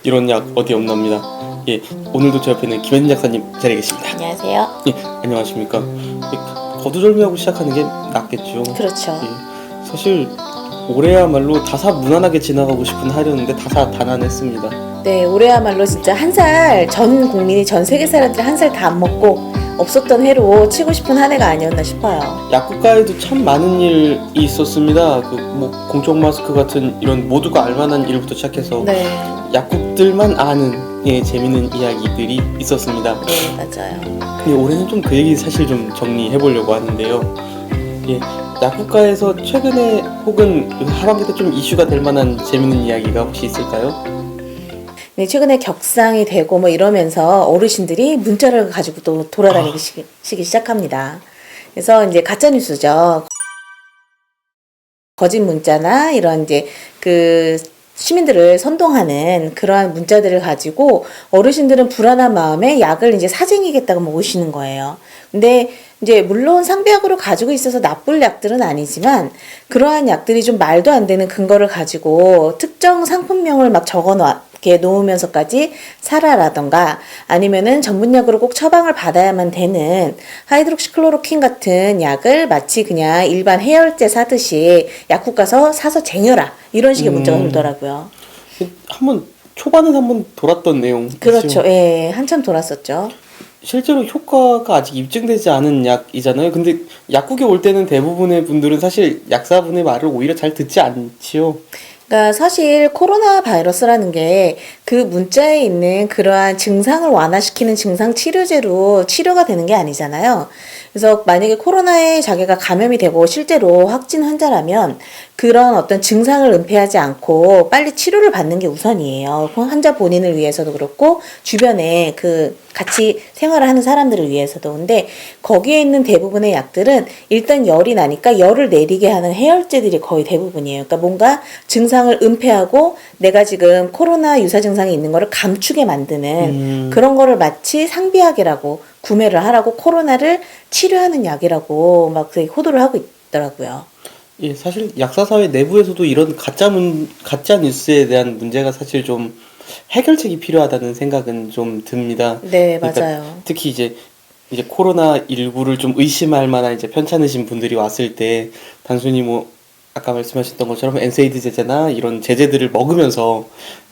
이런 약 어디 없나입니다. 예, 오늘도 제 옆에는 김현진 약사님 자리에 계십니다. 안녕하세요. 예, 안녕하십니까. 예, 거두절미하고 시작하는 게 낫겠죠. 그렇죠. 예, 사실 올해야말로 다사무난하게 지나가고 싶은 하루였는데 다사다난했습니다. 네, 올해야말로 진짜 한 살 전 국민이 전 세계 사람들이 한 살 다 안 먹고 없었던 해로 치고 싶은 한 해가 아니었나 싶어요. 약국가에도 참 많은 일이 있었습니다. 뭐 공적 마스크 같은 이런 모두가 알만한 일부터 시작해서 네, 약국들만 아는 재밌는 이야기들이 있었습니다. 네, 맞아요. 근데 올해는 좀 그 얘기 사실 좀 정리해 보려고 하는데요. 예, 약국가에서 최근에 혹은 하반기 때 좀 이슈가 될 만한 재밌는 이야기가 혹시 있을까요? 네, 최근에 격상이 되고 뭐 이러면서 어르신들이 문자를 가지고 또 돌아다니기 시작합니다. 그래서 이제 가짜 뉴스죠. 거짓 문자나 이런 이제 그 시민들을 선동하는 그러한 문자들을 가지고 어르신들은 불안한 마음에 약을 이제 사쟁이겠다고 뭐 오시는 거예요. 근데 이제 물론 상비약으로 가지고 있어서 나쁠 약들은 아니지만 그러한 약들이 좀 말도 안 되는 근거를 가지고 특정 상품명을 막 이렇게 놓으면서까지 사라라던가 아니면은 전문약으로 꼭 처방을 받아야만 되는 하이드록시클로로킨 같은 약을 마치 그냥 일반 해열제 사듯이 약국 가서 사서 쟁여라 이런 식의 문자가 돌더라고요. 한번 초반에 한번 돌았던 내용. 그렇죠. 예, 한참 돌았었죠. 실제로 효과가 아직 입증되지 않은 약이잖아요. 근데 약국에 올 때는 대부분의 분들은 사실 약사분의 말을 오히려 잘 듣지 않지요. 그러니까 사실 코로나 바이러스라는 게 그 문자에 있는 그러한 증상을 완화시키는 증상 치료제로 치료가 되는 게 아니잖아요. 그래서 만약에 코로나에 자기가 감염이 되고 실제로 확진 환자라면 그런 어떤 증상을 은폐하지 않고 빨리 치료를 받는 게 우선이에요. 환자 본인을 위해서도 그렇고 주변에 그 같이 생활을 하는 사람들을 위해서도. 근데 거기에 있는 대부분의 약들은 일단 열이 나니까 열을 내리게 하는 해열제들이 거의 대부분이에요. 그러니까 뭔가 증상을 은폐하고 내가 지금 코로나 유사 증상이 있는 거를 감추게 만드는 그런 거를 마치 상비약이라고 구매를 하라고 코로나를 치료하는 약이라고 막 되게 호도를 하고 있더라고요. 예, 사실 약사사회 내부에서도 이런 가짜 뉴스에 대한 문제가 사실 좀 해결책이 필요하다는 생각은 좀 듭니다. 네, 그러니까 맞아요. 특히 이제 코로나19를 좀 의심할 만한 이제 편찮으신 분들이 왔을 때 단순히 뭐 아까 말씀하셨던 것처럼 엔세이드 제제나 이런 제제들을 먹으면서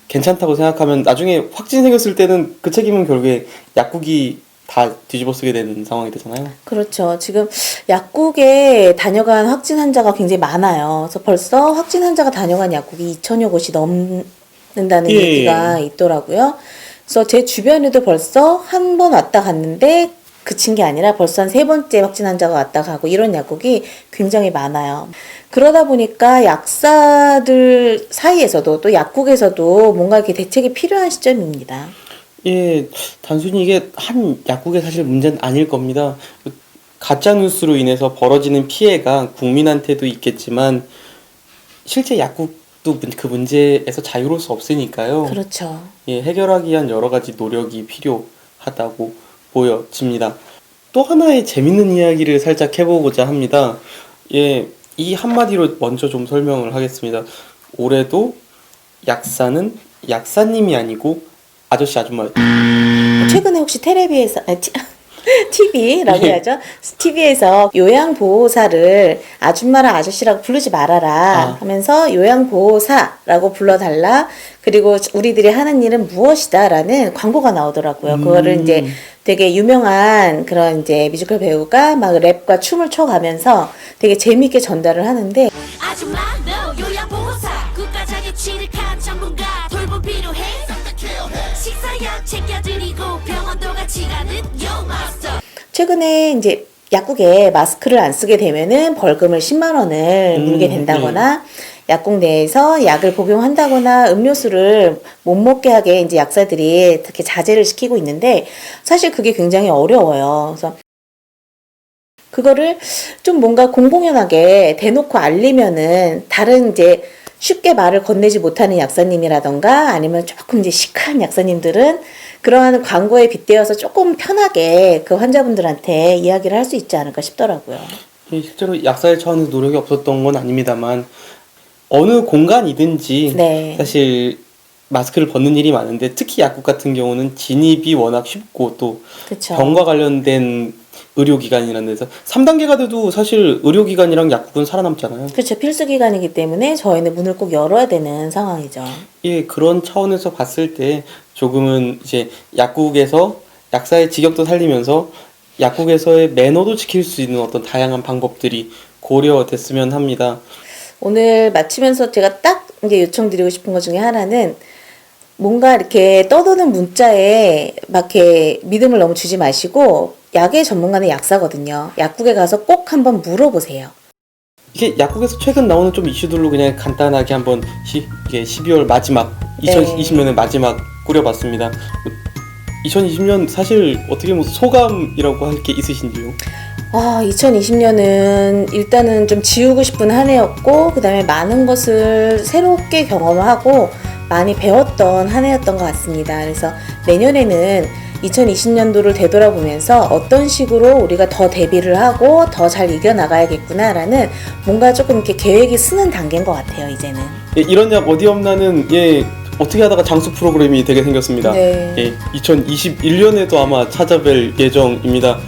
괜찮다고 생각하면 나중에 확진 생겼을 때는 그 책임은 결국에 약국이 다 뒤집어 쓰게 되는 상황이 되잖아요. 그렇죠. 지금 약국에 다녀간 확진 환자가 굉장히 많아요. 그래서 벌써 확진 환자가 다녀간 약국이 2,000여 곳이 넘는다는 예. 얘기가 있더라고요. 그래서 제 주변에도 벌써 한 번 왔다 갔는데 그친 게 아니라 벌써 한 3번째 확진 환자가 왔다 가고 이런 약국이 굉장히 많아요. 그러다 보니까 약사들 사이에서도 또 약국에서도 뭔가 이렇게 대책이 필요한 시점입니다. 예, 단순히 이게 한 약국의 사실 문제는 아닐 겁니다. 가짜 뉴스로 인해서 벌어지는 피해가 국민한테도 있겠지만 실제 약국도 그 문제에서 자유로울 수 없으니까요. 그렇죠. 예, 해결하기 위한 여러 가지 노력이 필요하다고 보여집니다. 또 하나의 재밌는 이야기를 살짝 해보고자 합니다. 예, 이 한마디로 먼저 좀 설명을 하겠습니다. 올해도 약사는 약사님이 아니고 아저씨 아줌마. 최근에 혹시 텔레비에서 TV라고 예. 해야죠. TV에서 요양보호사를 아줌마랑 아저씨라고 부르지 말아라 하면서 요양보호사라고 불러달라. 그리고 우리들이 하는 일은 무엇이다라는 광고가 나오더라고요. 그거를 이제 되게 유명한 그런 이제 뮤지컬 배우가 막 랩과 춤을 춰가면서 되게 재미있게 전달을 하는데 아줌마 너 요양보호사 국가장애 취득한 전문가 돌봄 필요해 식사약 챙겨드리고 병원도 같이 가는 요 마스터 최근에 이제 약국에 마스크를 안 쓰게 되면은 벌금을 10만 원을 물게 된다거나 약국 내에서 약을 복용한다거나 음료수를 못 먹게 하게 이제 약사들이 특히 자제를 시키고 있는데 사실 그게 굉장히 어려워요. 그래서 그거를 좀 뭔가 공공연하게 대놓고 알리면은 다른 이제 쉽게 말을 건네지 못하는 약사님이라던가 아니면 조금 이제 시크한 약사님들은 그러한 광고에 빗대어서 조금 편하게 그 환자분들한테 이야기를 할 수 있지 않을까 싶더라고요. 예, 실제로 약사의 차원에서 노력이 없었던 건 아닙니다만 어느 공간이든지 네. 사실 마스크를 벗는 일이 많은데 특히 약국 같은 경우는 진입이 워낙 쉽고 또 그쵸. 병과 관련된 의료기관이라는 데서 3단계가 돼도 사실 의료기관이랑 약국은 살아남잖아요. 그렇죠. 필수 기관이기 때문에 저희는 문을 꼭 열어야 되는 상황이죠. 예, 그런 차원에서 봤을 때 조금은 이제 약국에서 약사의 직역도 살리면서 약국에서의 매너도 지킬 수 있는 어떤 다양한 방법들이 고려됐으면 합니다. 오늘 마치면서 제가 딱 이제 요청드리고 싶은 것 중에 하나는 뭔가 이렇게 떠도는 문자에 막 이렇게 믿음을 너무 주지 마시고 약의 전문가는 약사거든요. 약국에 가서 꼭 한번 물어보세요. 이게 약국에서 최근 나오는 좀 이슈들로 그냥 간단하게 한번 이게 12월 마지막 2020년의 마지막 꾸려봤습니다. 2020년 사실 어떻게 뭐 소감이라고 할 게 있으신지요? 2020년은 일단은 좀 지우고 싶은 한 해였고, 그 다음에 많은 것을 새롭게 경험하고 많이 배웠던 한 해였던 것 같습니다. 그래서 내년에는 2020년도를 되돌아보면서 어떤 식으로 우리가 더 대비를 하고 더 잘 이겨나가야겠구나라는 뭔가 조금 이렇게 계획이 쓰는 단계인 것 같아요, 이제는. 예, 이런 약 어디 없나는 어떻게 하다가 장수 프로그램이 되게 생겼습니다. 네. 예, 2021년에도 아마 찾아뵐 예정입니다.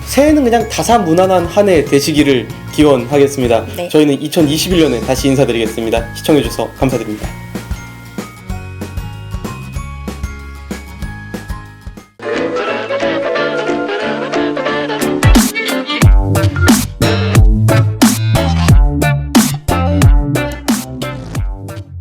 새해는 그냥 다사무난한 한 해 되시기를 기원하겠습니다. 네. 저희는 2021년에 다시 인사드리겠습니다. 시청해주셔서 감사드립니다.